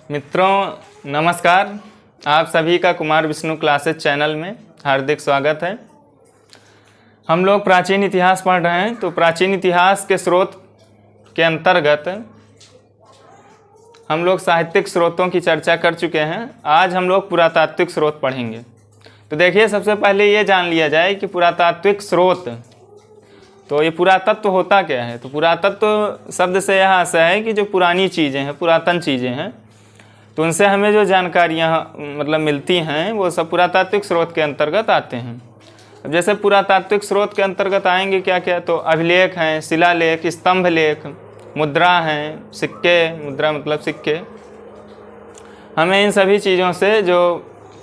मित्रों नमस्कार। आप सभी का कुमार विष्णु क्लासेस चैनल में हार्दिक स्वागत है। हम लोग प्राचीन इतिहास पढ़ रहे हैं, तो प्राचीन इतिहास के स्रोत के अंतर्गत हम लोग साहित्यिक स्रोतों की चर्चा कर चुके हैं। आज हम लोग पुरातात्विक स्रोत पढ़ेंगे। तो देखिए, सबसे पहले ये जान लिया जाए कि पुरातात्विक स्रोत, तो ये पुरातत्व होता क्या है। तो पुरातत्व शब्द से यह आशय है कि जो पुरानी चीज़ें हैं, पुरातन चीज़ें हैं, तो उनसे हमें जो जानकारियाँ मतलब मिलती हैं वो सब पुरातात्विक स्रोत के अंतर्गत आते हैं। अब जैसे पुरातात्विक स्रोत के अंतर्गत आएंगे क्या क्या, तो अभिलेख हैं, शिलालेख, स्तंभ लेख, मुद्रा हैं, सिक्के, मुद्रा मतलब सिक्के। हमें इन सभी चीज़ों से जो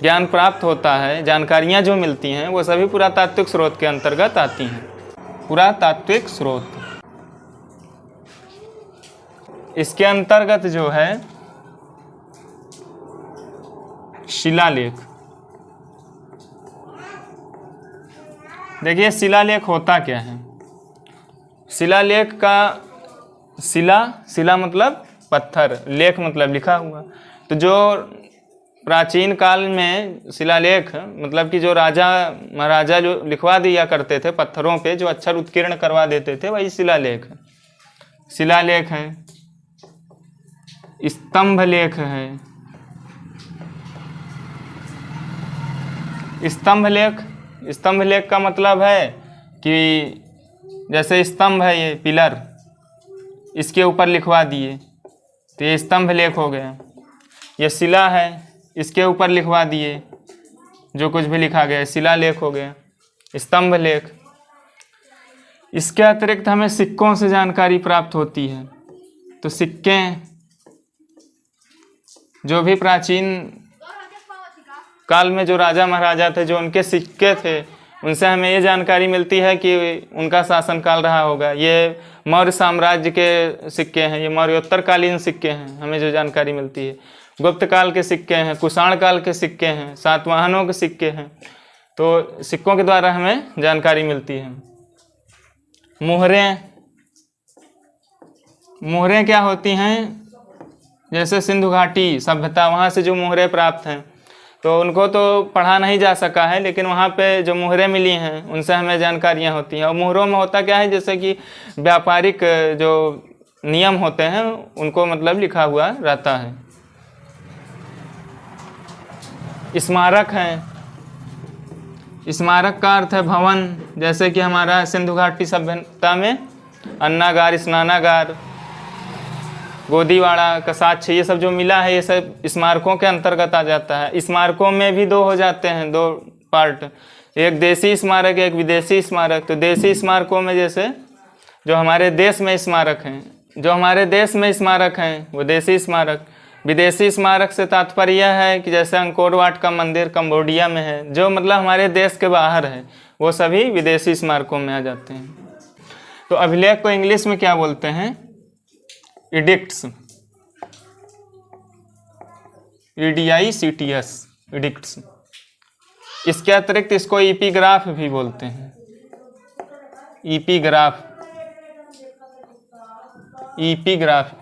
ज्ञान प्राप्त होता है, जानकारियाँ जो मिलती हैं, वो सभी पुरातात्विक स्रोत के अंतर्गत आती हैं। पुरातात्विक स्रोत, इसके अंतर्गत जो है शिलालेख। देखिए, शिलालेख होता क्या है। शिलालेख का शिला मतलब पत्थर, लेख मतलब लिखा हुआ। तो जो प्राचीन काल में शिलालेख मतलब कि जो राजा महाराजा जो लिखवा दिया करते थे पत्थरों पे, जो अक्षर उत्कीर्ण करवा देते थे, वही शिलालेख है। शिलालेख है, स्तंभ लेख है। स्तंभ लेख का मतलब है कि जैसे स्तंभ है, ये पिलर, इसके ऊपर लिखवा दिए तो ये स्तंभ लेख हो गया। ये शिला है, इसके ऊपर लिखवा दिए जो कुछ भी लिखा गया, शिला लेख हो गया, स्तंभ लेख। इसके अतिरिक्त हमें सिक्कों से जानकारी प्राप्त होती है। तो सिक्के, जो भी प्राचीन काल में जो राजा महाराजा थे, जो उनके सिक्के थे, उनसे हमें ये जानकारी मिलती है कि उनका शासनकाल रहा होगा। ये मौर्य साम्राज्य के सिक्के हैं, ये मौर्योत्तरकालीन सिक्के हैं, हमें जो जानकारी मिलती है। गुप्त काल के सिक्के हैं, कुषाण काल के सिक्के हैं, सातवाहनों के सिक्के हैं। तो सिक्कों के द्वारा हमें जानकारी मिलती है। मोहरें क्या होती हैं, जैसे सिंधु घाटी सभ्यता, वहाँ से जो मोहरें प्राप्त हैं, तो उनको तो पढ़ा नहीं जा सका है, लेकिन वहाँ पे जो मोहरें मिली हैं उनसे हमें जानकारियाँ होती हैं। और मोहरों में होता क्या है, जैसे कि व्यापारिक जो नियम होते हैं उनको मतलब लिखा हुआ रहता है। स्मारक हैं, स्मारक का अर्थ है भवन। जैसे कि हमारा सिंधु घाटी सभ्यता में अन्नागार, स्नानागार, गोदीवाड़ा का साक्ष्य, ये सब जो मिला है, ये सब स्मारकों के अंतर्गत आ जाता है। स्मारकों में भी दो हो जाते हैं, दो पार्ट, एक देशी स्मारक, एक विदेशी स्मारक। तो देशी स्मारकों में जैसे जो हमारे देश में स्मारक हैं, जो हमारे देश में स्मारक हैं वो देशी स्मारक। विदेशी स्मारक से तात्पर्य यह है कि जैसे अंकोर वाट का मंदिर कंबोडिया में है, जो मतलब हमारे देश के बाहर है, वो सभी विदेशी स्मारकों में आ जाते हैं। तो अभिलेख को इंग्लिश में क्या बोलते हैं, इडिक्ट्स, EDICTS, इडिक्ट्स। इसके अतिरिक्त इसको एपिग्राफ भी बोलते हैं, एपिग्राफ, EPIGRAPH,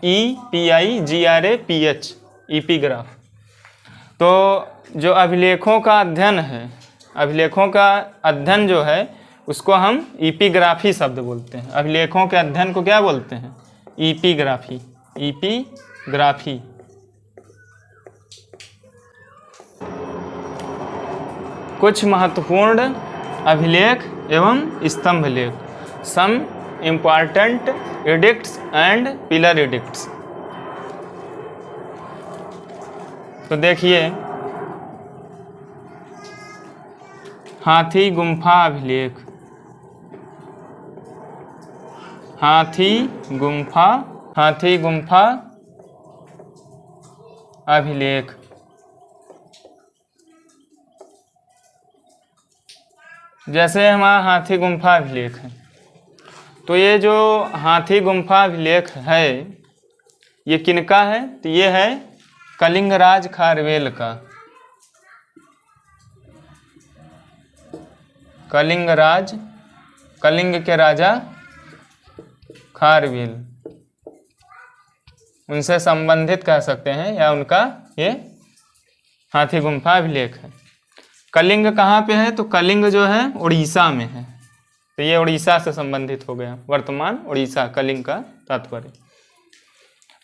एपिग्राफ। तो जो अभिलेखों का अध्ययन है, अभिलेखों का अध्ययन जो है उसको हम एपिग्राफी शब्द बोलते हैं। अभिलेखों के अध्ययन को क्या बोलते हैं, एपिग्राफी, एपिग्राफी। कुछ महत्वपूर्ण अभिलेख एवं स्तंभ लेख, some important edicts and pillar edicts. तो देखिए, हाथी गुम्फा अभिलेख, हाथी गुम्फा अभिलेख। जैसे हमारा हाथी गुम्फा अभिलेख है, तो ये जो हाथी गुम्फा अभिलेख है ये किनका है, तो ये है कलिंगराज खारवेल का। कलिंग के राजा खारवेल, उनसे संबंधित कह सकते हैं, या उनका ये हाथी गुम्फा अभिलेख है। कलिंग कहाँ पे है? तो कलिंग जो है उड़ीसा में है, तो ये उड़ीसा से संबंधित हो गया, वर्तमान उड़ीसा कलिंग का तात्पर्य।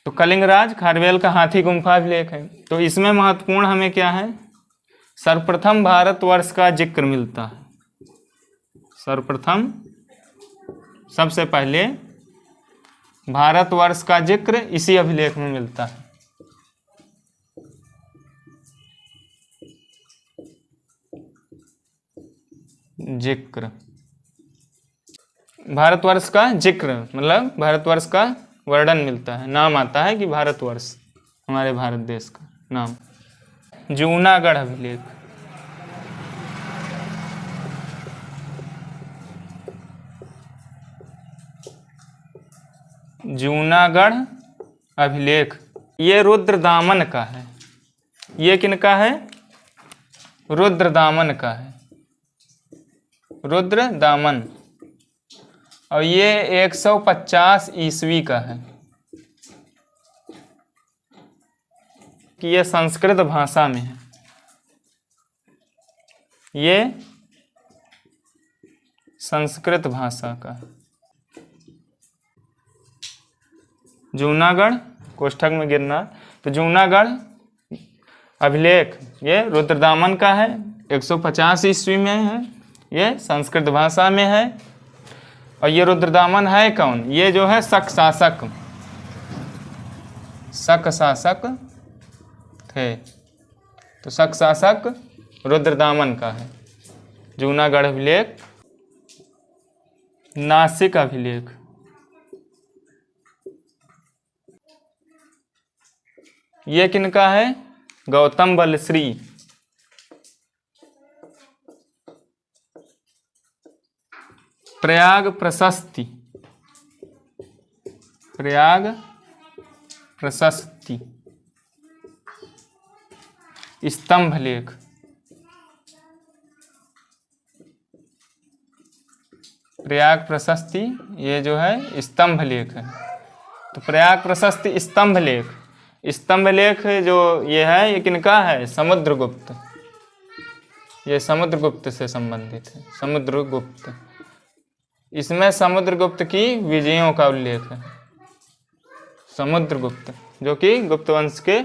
तो कलिंग राज खारवेल का हाथी गुम्फा अभिलेख है। तो इसमें महत्वपूर्ण हमें क्या है? सर्वप्रथम भारतवर्ष का जिक्र मिलता है। सर्वप्रथम सबसे पहले भारतवर्ष का जिक्र इसी अभिलेख में मिलता है। जिक्र, भारतवर्ष का जिक्र मतलब भारतवर्ष का वर्णन मिलता है, नाम आता है कि भारतवर्ष हमारे भारत देश का नाम। जूनागढ़ अभिलेख, जूनागढ़ अभिलेख ये रुद्रदामन का है। ये किनका है? रुद्रदामन का है, रुद्रदामन। और ये 150 ईस्वी का है कि ये संस्कृत भाषा में है। ये संस्कृत भाषा का है। जूनागढ़ कोष्ठक में गिरना, तो जूनागढ़ अभिलेख ये रुद्रदामन का है, 150 ईस्वी में है, ये संस्कृत भाषा में है। और ये रुद्रदामन है कौन? ये जो है शक शासक, शक शासक थे, तो शक शासक रुद्रदामन का है जूनागढ़ अभिलेख। नासिक अभिलेख, ये किनका है? गौतम बलश्री। प्रयाग प्रशस्ति, प्रयाग प्रशस्ति। स्तंभ लेख, प्रयाग प्रशस्ति ये जो है स्तंभ लेख है। तो प्रयाग प्रशस्ति स्तंभ लेख, स्तंभ लेख जो ये है ये किनका है? समुद्रगुप्त। ये समुद्रगुप्त से संबंधित है, समुद्रगुप्त। इसमें समुद्रगुप्त की विजयों का उल्लेख है। समुद्रगुप्त जो कि गुप्त वंश के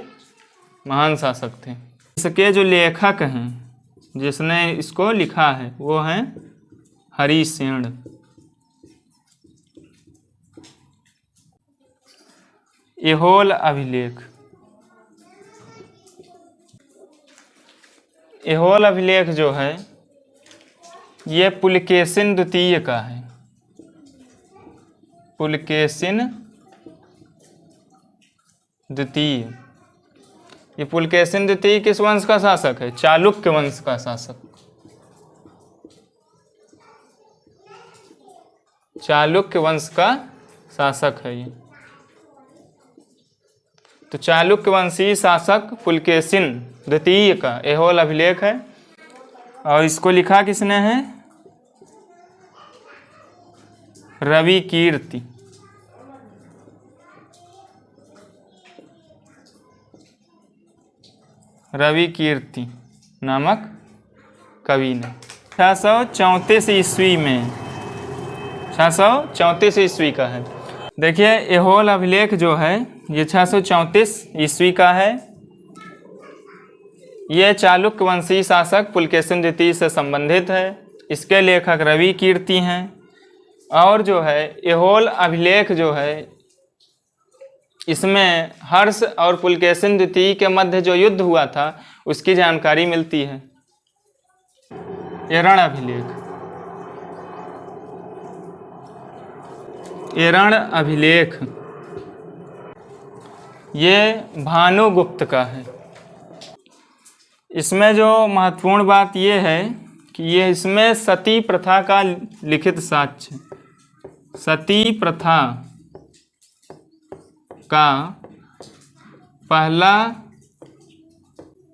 महान शासक थे। इसके जो लेखक हैं, जिसने इसको लिखा है, वो हैं हरिसेन। ऐहोल अभिलेख, ऐहोल अभिलेख जो है ये पुलकेशिन द्वितीय का है। पुलकेशिन द्वितीय, ये पुलकेशिन द्वितीय किस वंश का शासक है? चालुक्य वंश का शासक। चालुक्य वंश का शासक है ये। तो चालुक्य वंशी शासक पुलकेशिन द्वितीय का ऐहोल अभिलेख है। और इसको लिखा किसने है? रवि कीर्ति। रवि कीर्ति नामक कवि ने 634 ईस्वी में, 634 ईस्वी का है। देखिए ऐहोल अभिलेख जो है ये 634 ईस्वी का है। ये चालुक्य वंशी शासक पुलकेशिन द्वितीय से संबंधित है। इसके लेखक रवि कीर्ति हैं। और जो है ऐहोल अभिलेख जो है इसमें हर्ष और पुलकेशिन द्वितीय के मध्य जो युद्ध हुआ था उसकी जानकारी मिलती है। एरण अभिलेख, एरण अभिलेख ये भानुगुप्त का है। इसमें जो महत्वपूर्ण बात ये है कि ये इसमें सती प्रथा का लिखित साक्ष्य, सती प्रथा का पहला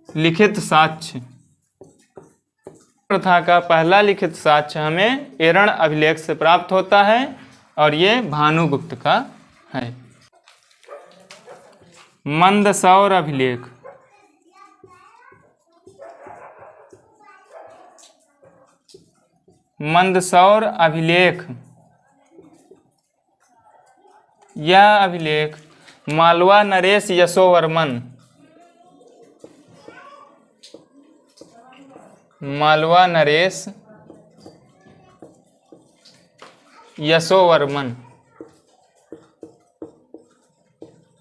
लिखित साक्ष्य, प्रथा का पहला लिखित साक्ष्य हमें एरण अभिलेख से प्राप्त होता है और ये भानुगुप्त का है। मंदसौर अभिलेख, मंदसौर अभिलेख, यह अभिलेख मालवा नरेश यशोवर्मन, मालवा नरेश यशोवर्मन।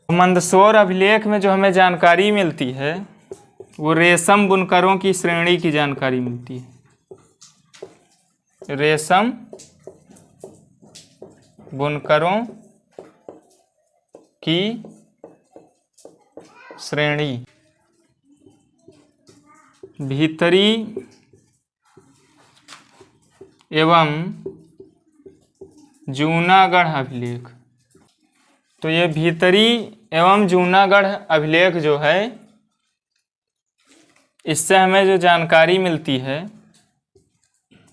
मंदसौर अभिलेख में जो हमें जानकारी मिलती है वो रेशम बुनकरों की श्रेणी की जानकारी मिलती है। रेशम बुनकरों की श्रेणी। भीतरी एवं जूनागढ़ अभिलेख, तो ये भीतरी एवं जूनागढ़ अभिलेख जो है, इससे हमें जो जानकारी मिलती है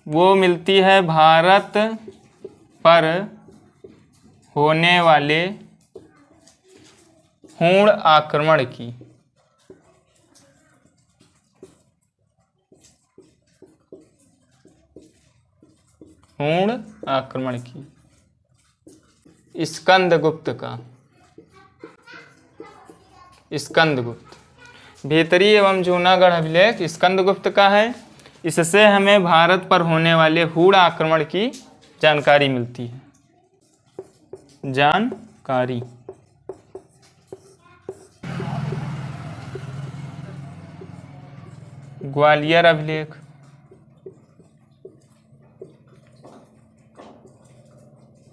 वो मिलती है भारत पर होने वाले हूण आक्रमण की। हूण आक्रमण की। स्कंदगुप्त का, स्कंदगुप्त। भीतरी एवं जूनागढ़ अभिलेख स्कंदगुप्त का है। इससे हमें भारत पर होने वाले हूण आक्रमण की जानकारी मिलती है। जानकारी। ग्वालियर अभिलेख,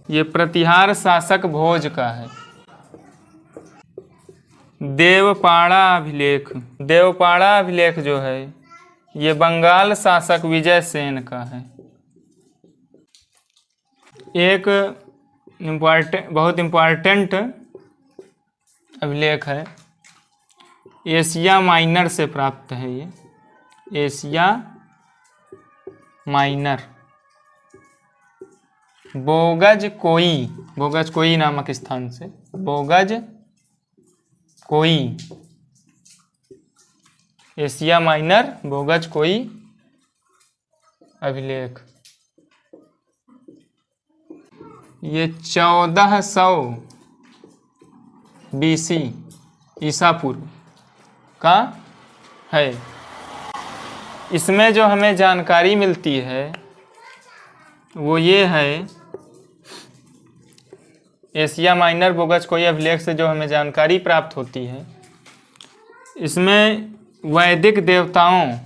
ये प्रतिहार शासक भोज का है। देवपाड़ा अभिलेख, देवपाड़ा अभिलेख जो है ये बंगाल शासक विजय सेन का है। एक बहुत इम्पॉर्टेंट अभिलेख है, एशिया माइनर से प्राप्त है ये। एशिया माइनर, बोगज कोई नामक स्थान से, बोगज कोई, एशिया माइनर बोगज कोई अभिलेख। ये 1400 BC ईसा पूर्व का है। इसमें जो हमें जानकारी मिलती है वो ये है, एशिया माइनर बोगज कोई अभिलेख से जो हमें जानकारी प्राप्त होती है, इसमें वैदिक देवताओं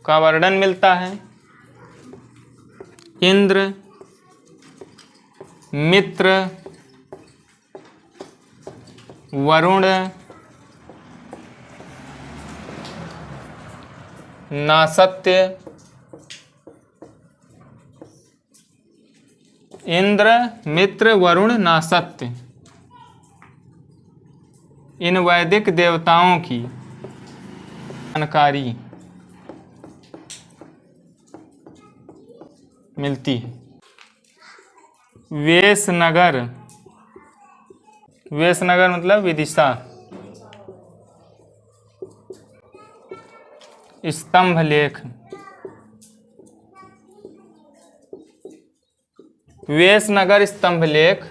का वर्णन मिलता है। इंद्र, मित्र, वरुण, नासत्य, इंद्र, मित्र, वरुण, नासत्य, इन वैदिक देवताओं की जानकारी मिलती है। वेशनगर, वेशनगर मतलब विदिशा। स्तंभ लेख, वेशनगर स्तंभ लेख,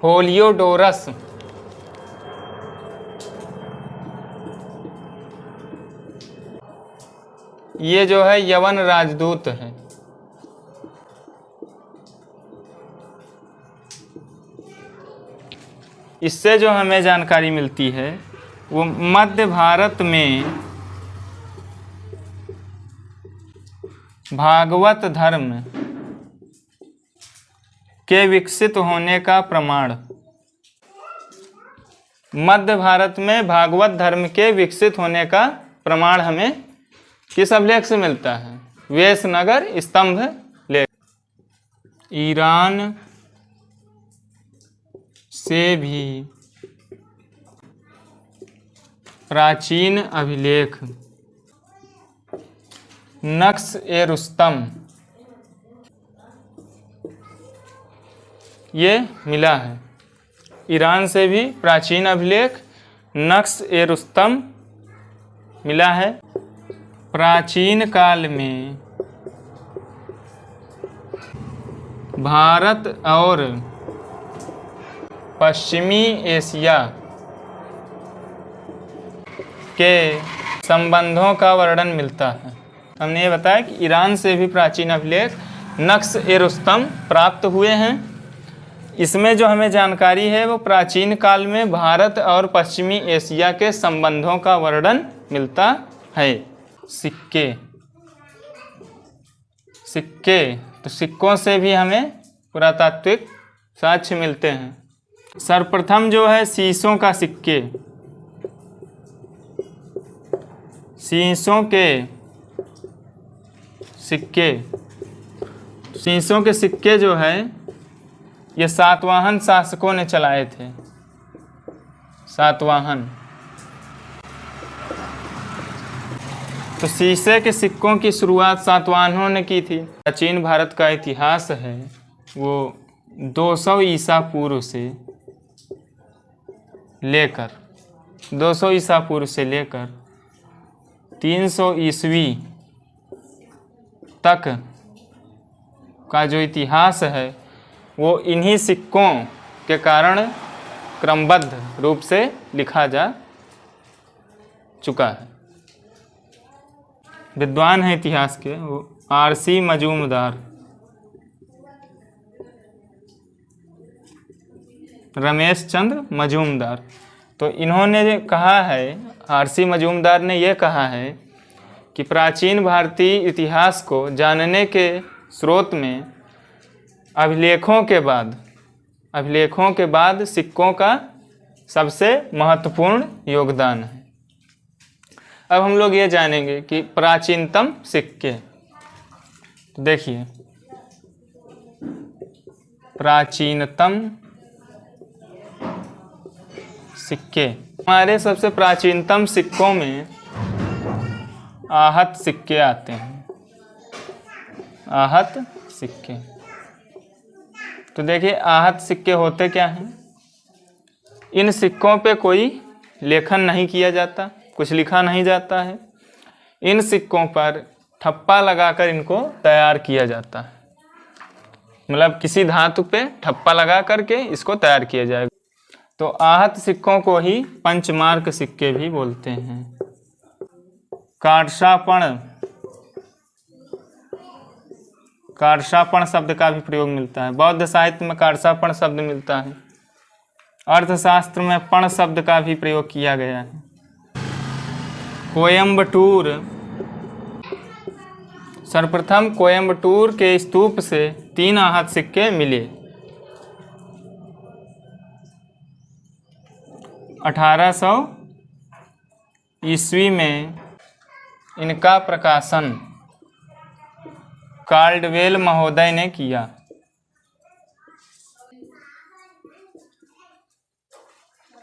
होलियोडोरस, ये जो है यवन राजदूत है। इससे जो हमें जानकारी मिलती है वो मध्य भारत में भागवत धर्म के विकसित होने का प्रमाण, मध्य भारत में भागवत धर्म के विकसित होने का प्रमाण हमें किस अभिलेख से मिलता है? वेशनगर स्तंभ लेख। ईरान से भी प्राचीन अभिलेख नक्श-ए-रुस्तम ये मिला है। ईरान से भी प्राचीन अभिलेख नक्श-ए-रुस्तम मिला है। प्राचीन काल में भारत और पश्चिमी एशिया के संबंधों का वर्णन मिलता है। हमने ये बताया कि ईरान से भी प्राचीन अभिलेख नक्श-ए-रुस्तम प्राप्त हुए हैं। इसमें जो हमें जानकारी है वो प्राचीन काल में भारत और पश्चिमी एशिया के संबंधों का वर्णन मिलता है। सिक्के तो सिक्कों से भी हमें पुरातात्विक साक्ष्य मिलते हैं। सर्वप्रथम जो है शीशों का सिक्के, शीशों के सिक्के जो है ये सातवाहन शासकों ने चलाए थे। सातवाहन, तो शीशे के सिक्कों की शुरुआत सातवाहनों ने की थी। प्राचीन भारत का इतिहास है वो 200 ईसा पूर्व से लेकर 300 ईस्वी तक का जो इतिहास है वो इन्हीं सिक्कों के कारण क्रमबद्ध रूप से लिखा जा चुका है। विद्वान है इतिहास के वो आरसी मजूमदार, रमेश चंद्र मजूमदार। तो इन्होंने कहा है, आरसी मजूमदार ने यह कहा है कि प्राचीन भारतीय इतिहास को जानने के स्रोत में अभिलेखों के बाद सिक्कों का सबसे महत्वपूर्ण योगदान है। अब हम लोग ये जानेंगे कि प्राचीनतम सिक्के। तो देखिए, प्राचीनतम सिक्के, हमारे सबसे प्राचीनतम सिक्कों में आहत सिक्के आते हैं। आहत सिक्के, तो देखिए आहत सिक्के होते क्या हैं। इन सिक्कों पे कोई लेखन नहीं किया जाता, कुछ लिखा नहीं जाता है। इन सिक्कों पर ठप्पा लगाकर इनको तैयार किया जाता है। मतलब किसी धातु पे ठप्पा लगा करके इसको तैयार किया जाएगा। तो आहत सिक्कों को ही पंचमार्क सिक्के भी बोलते हैं। कारसापण शब्द का भी प्रयोग मिलता है। बौद्ध साहित्य में कारसापण शब्द मिलता है। अर्थशास्त्र में पण शब्द का भी प्रयोग किया गया है। कोयम्बटूर, सर्वप्रथम कोयम्बटूर के स्तूप से 3 आहत सिक्के मिले। 1800 ईस्वी में इनका प्रकाशन काल्डवेल महोदय ने किया।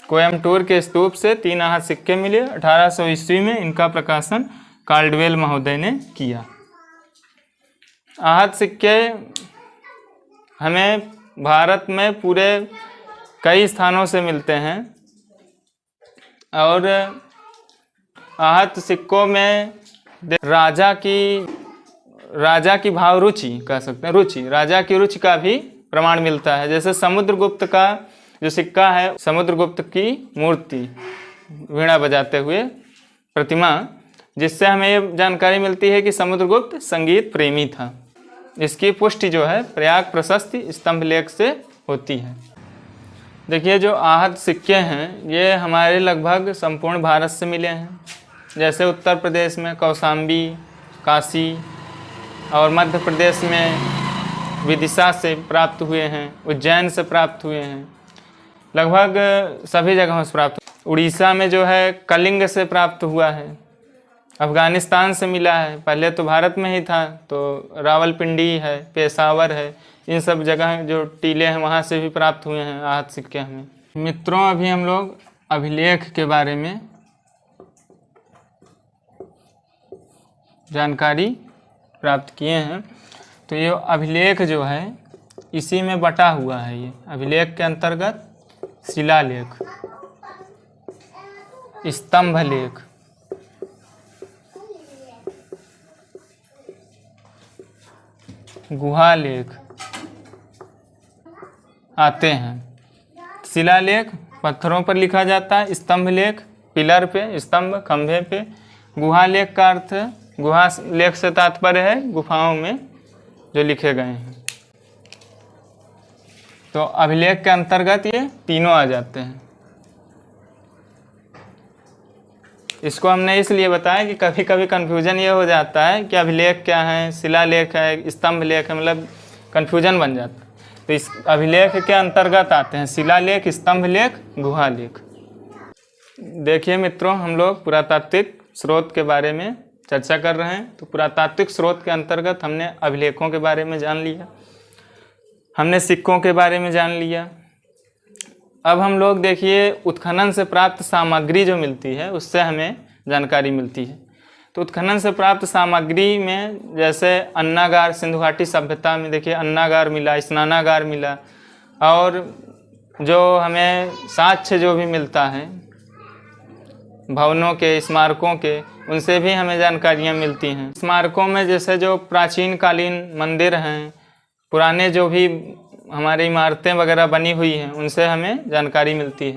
कोयम्बटूर के स्तूप से 3 आहत सिक्के मिले। 1800 ईस्वी में इनका प्रकाशन काल्डवेल महोदय ने किया। आहत सिक्के हमें भारत में पूरे कई स्थानों से मिलते हैं और आहत सिक्कों में राजा की भाव रुचि कह सकते हैं, राजा की रुचि का भी प्रमाण मिलता है। जैसे समुद्रगुप्त का जो सिक्का है, समुद्रगुप्त की मूर्ति वीणा बजाते हुए प्रतिमा, जिससे हमें ये जानकारी मिलती है कि समुद्रगुप्त संगीत प्रेमी था। इसकी पुष्टि जो है प्रयाग प्रशस्ति स्तंभ लेख से होती है। देखिए जो आहत सिक्के हैं ये हमारे लगभग संपूर्ण भारत से मिले हैं। जैसे उत्तर प्रदेश में कौशाम्बी, काशी और मध्य प्रदेश में विदिशा से प्राप्त हुए हैं, उज्जैन से प्राप्त हुए हैं, लगभग सभी जगहों से प्राप्त। उड़ीसा में जो है कलिंग से प्राप्त हुआ है, अफ़गानिस्तान से मिला है, पहले तो भारत में ही था, तो रावलपिंडी है, पेशावर है, इन सब जगह जो टीले हैं वहाँ से भी प्राप्त हुए हैं आहत सिक्के हमें। मित्रों अभी हम लोग अभिलेख के बारे में जानकारी प्राप्त किए हैं। तो ये अभिलेख जो है इसी में बटा हुआ है। ये अभिलेख के अंतर्गत शिलालेख, स्तंभ लेख, गुहा लेख आते हैं। शिलालेख पत्थरों पर लिखा जाता है, स्तंभ लेख पिलर पे, स्तंभ खंभे पे, गुहा लेख का अर्थ, गुहा लेख से तात्पर्य है गुफाओं में जो लिखे गए हैं। तो अभिलेख के अंतर्गत ये तीनों आ जाते हैं। इसको हमने इसलिए बताया कि कभी कभी कन्फ्यूजन ये हो जाता है कि अभिलेख क्या है, शिलालेख है, स्तंभ लेख है, मतलब कन्फ्यूजन बन जाता है। तो इस अभिलेख के अंतर्गत आते हैं शिलालेख, स्तंभ लेख, गुहा लेख। देखिए मित्रों, हम लोग पुरातात्विक स्रोत के बारे में चर्चा कर रहे हैं। तो पुरातात्विक स्रोत के अंतर्गत हमने अभिलेखों के बारे में जान लिया, हमने सिक्कों के बारे में जान लिया। अब हम लोग देखिए उत्खनन से प्राप्त सामग्री जो मिलती है उससे हमें जानकारी मिलती है। तो उत्खनन से प्राप्त सामग्री में जैसे अन्नागार, सिंधु घाटी सभ्यता में देखिए अन्नागार मिला, स्नानागार मिला, और जो हमें साक्ष्य जो भी मिलता है भवनों के, स्मारकों के, उनसे भी हमें जानकारियाँ मिलती हैं। स्मारकों में जैसे जो प्राचीन कालीन मंदिर हैं, पुराने जो भी हमारी इमारतें वगैरह बनी हुई हैं, उनसे हमें जानकारी मिलती है।